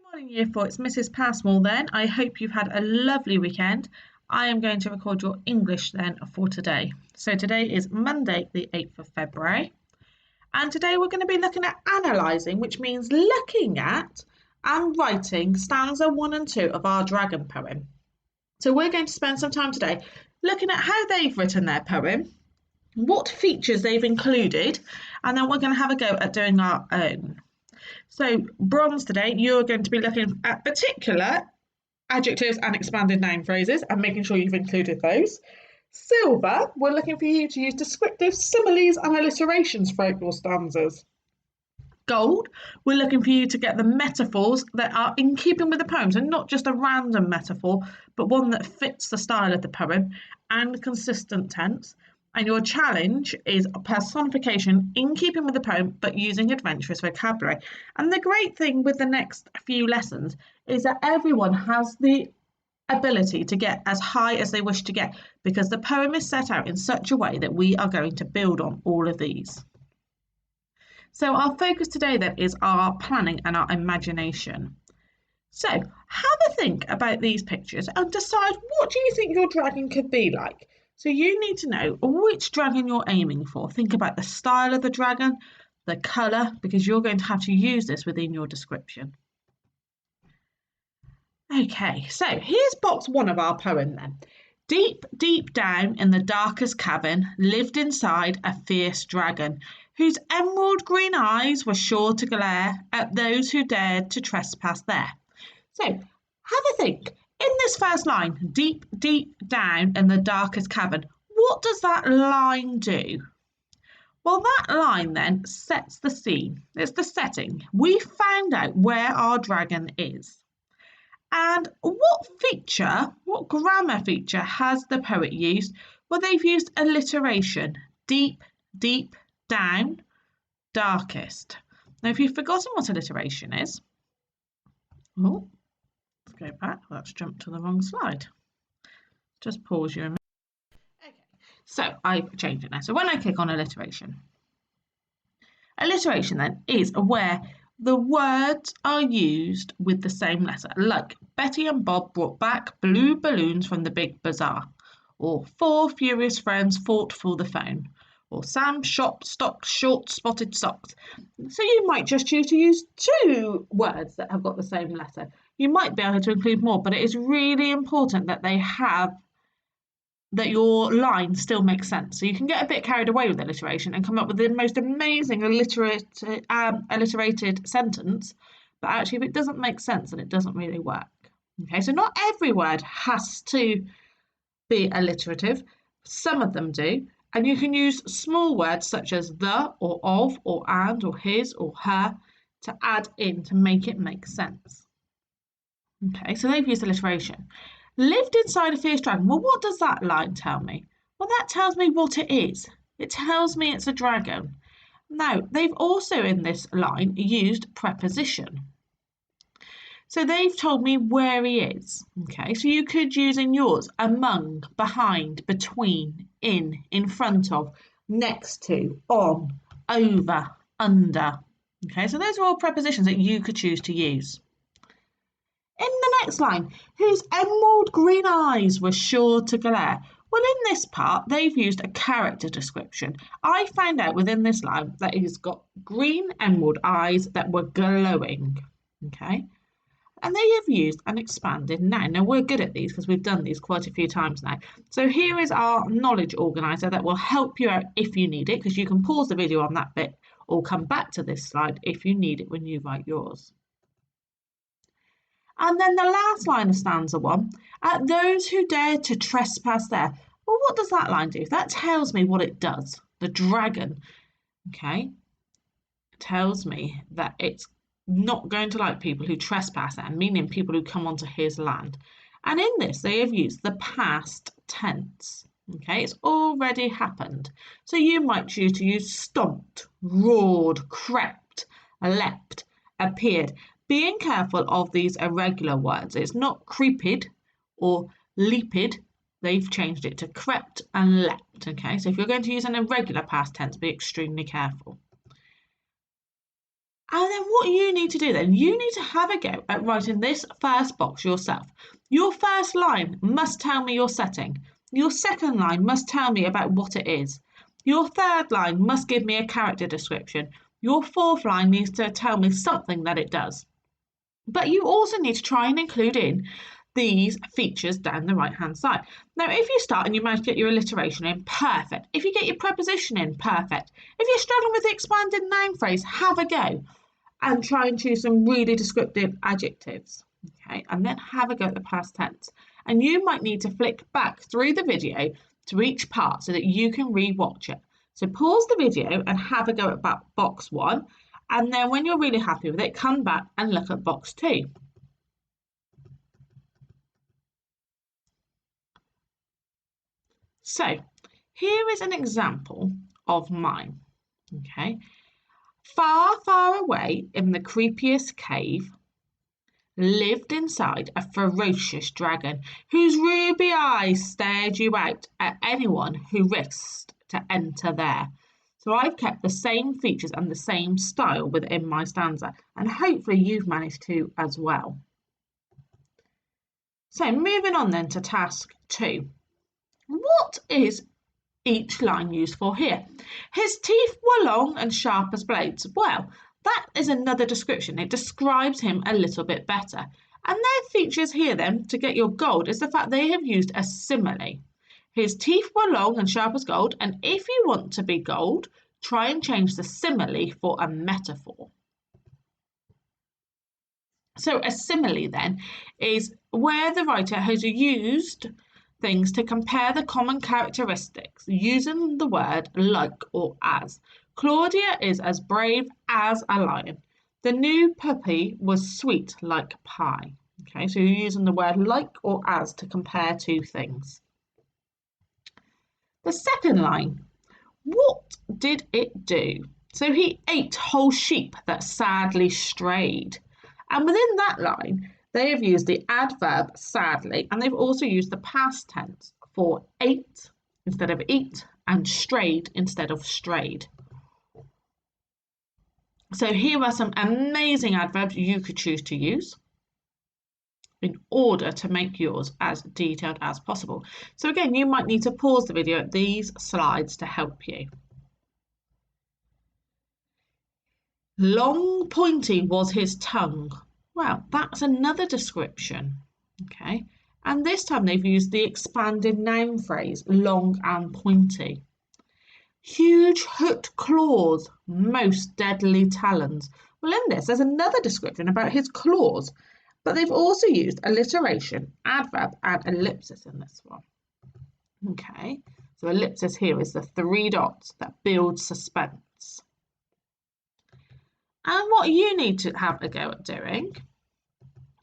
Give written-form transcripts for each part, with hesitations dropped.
Morning, Year 4. It's Mrs. Passmore then. I hope you've had a lovely weekend. I am going to record your English then for today. So today is Monday, the 8th of February. And today we're going to be looking at analysing, which means looking at and writing stanza 1 and 2 of our dragon poem. So we're going to spend some time today looking at how they've written their poem, what features they've included, and then we're going to have a go at doing our own. So bronze today, you're going to be looking at particular adjectives and expanded noun phrases and making sure you've included those. Silver, we're looking for you to use descriptive similes and alliterations throughout your stanzas. Gold, we're looking for you to get the metaphors that are in keeping with the poem, so not just a random metaphor, but one that fits the style of the poem and consistent tense. And your challenge is a personification in keeping with the poem, but using adventurous vocabulary. And the great thing with the next few lessons is that everyone has the ability to get as high as they wish to get, because the poem is set out in such a way that we are going to build on all of these. So our focus today then is our planning and our imagination. So have a think about these pictures and decide, what do you think your dragon could be like? So you need to know which dragon you're aiming for. Think about the style of the dragon, the colour, because you're going to have to use this within your description. Okay, so here's box 1 of our poem then. Deep, deep down in the darkest cavern lived inside a fierce dragon, whose emerald green eyes were sure to glare at those who dared to trespass there. So have a think. In this first line, deep, deep down in the darkest cavern, what does that line do? Well, that line then sets the scene. It's the setting. We found out where our dragon is. And what grammar feature has the poet used? Well, they've used alliteration. Deep, deep, down, darkest. Now, if you've forgotten what alliteration is, go back, let's jump to the wrong slide. Just pause you a minute. Okay, so I've changed it now. So when I click on alliteration then is where the words are used with the same letter, like Betty and Bob brought back blue balloons from the big bazaar, or 4 furious friends fought for the phone, or Sam shop stocked short spotted socks. So you might just choose to use 2 words that have got the same letter. You might be able to include more, but it is really important that that your line still makes sense. So you can get a bit carried away with alliteration and come up with the most amazing alliterated sentence, but actually if it doesn't make sense, then it doesn't really work. Okay, so not every word has to be alliterative. Some of them do. And you can use small words such as the, or of, or and, or his, or her to add in to make it make sense. Okay, so they've used alliteration. Lived inside a fierce dragon. Well, what does that line tell me? Well, that tells me what it is. It tells me it's a dragon. Now, they've also in this line used preposition. So they've told me where he is. Okay, so you could use in yours among, behind, between, in front of, next to, on, over, under. Okay, so those are all prepositions that you could choose to use. In the next line, whose emerald green eyes were sure to glare. Well, in this part, they've used a character description. I found out within this line that he's got green emerald eyes that were glowing. Okay, and they have used an expanded noun. Now, we're good at these because we've done these quite a few times now. So here is our knowledge organiser that will help you out if you need it, because you can pause the video on that bit or come back to this slide if you need it when you write yours. And then the last line of stanza 1, at those who dare to trespass there. Well, what does that line do? That tells me what it does. The dragon, okay, tells me that it's not going to like people who trespass there, meaning people who come onto his land. And in this, they have used the past tense. Okay, it's already happened. So you might choose to use stomped, roared, crept, leapt, appeared. Being careful of these irregular words. It's not creeped or leaped. They've changed it to crept and leapt. Okay, so if you're going to use an irregular past tense, be extremely careful. And then what you need to do then, you need to have a go at writing this first box yourself. Your first line must tell me your setting. Your second line must tell me about what it is. Your third line must give me a character description. Your fourth line needs to tell me something that it does. But you also need to try and include in these features down the right hand side. Now, if you start and you manage to get your alliteration in, perfect. If you get your preposition in, perfect. If you're struggling with the expanded noun phrase, have a go and try and choose some really descriptive adjectives. Okay, and then have a go at the past tense. And you might need to flick back through the video to each part so that you can re-watch it. So pause the video and have a go at box 1. And then when you're really happy with it, come back and look at box 2. So here is an example of mine. Okay. Far, far away in the creepiest cave lived inside a ferocious dragon whose ruby eyes stared you out at anyone who risked to enter there. So I've kept the same features and the same style within my stanza, and hopefully you've managed to as well. So moving on then to task 2. What is each line used for here? His teeth were long and sharp as blades. Well, that is another description. It describes him a little bit better. And their features here then to get your gold is the fact they have used a simile. His teeth were long and sharp as gold, and if you want to be gold, try and change the simile for a metaphor. So a simile then is where the writer has used things to compare the common characteristics using the word like or as. Claudia is as brave as a lion. The new puppy was sweet like pie. Okay, so you're using the word like or as to compare two things. The second line, what did it do? So he ate whole sheep that sadly strayed. And within that line, they have used the adverb sadly, and they've also used the past tense for ate instead of eat and strayed instead of strayed. So here are some amazing adverbs you could choose to use in order to make yours as detailed as possible. So again, you might need to pause the video at these slides to help you. Long pointy was his tongue. Well, that's another description. Okay, and this time they've used the expanded noun phrase long and pointy. Huge hooked claws, most deadly talons. Well, in this, there's another description about his claws, but they've also used alliteration, adverb, and ellipsis in this one. Okay, so ellipsis here is the 3 dots that build suspense. And what you need to have a go at doing,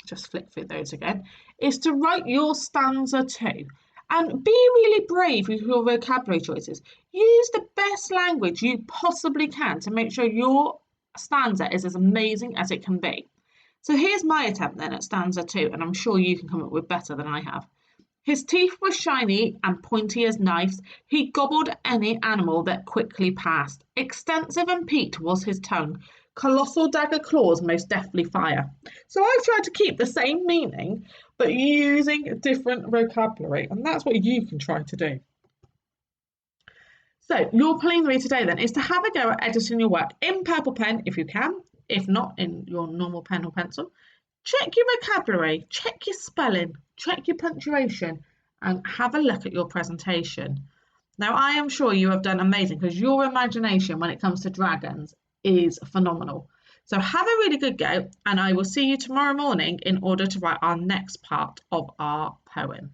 just flick through those again, is to write your stanza 2. And be really brave with your vocabulary choices. Use the best language you possibly can to make sure your stanza is as amazing as it can be. So here's my attempt then at stanza 2, and I'm sure you can come up with better than I have. His teeth were shiny and pointy as knives. He gobbled any animal that quickly passed. Extensive and peaked was his tongue. Colossal dagger claws most deftly fire. So I've tried to keep the same meaning, but using different vocabulary, and that's what you can try to do. So your preliminary today then is to have a go at editing your work in purple pen if you can, if not in your normal pen or pencil. Check your vocabulary, check your spelling, check your punctuation, and have a look at your presentation. Now, I am sure you have done amazing because your imagination when it comes to dragons is phenomenal. So have a really good go, and I will see you tomorrow morning in order to write our next part of our poem.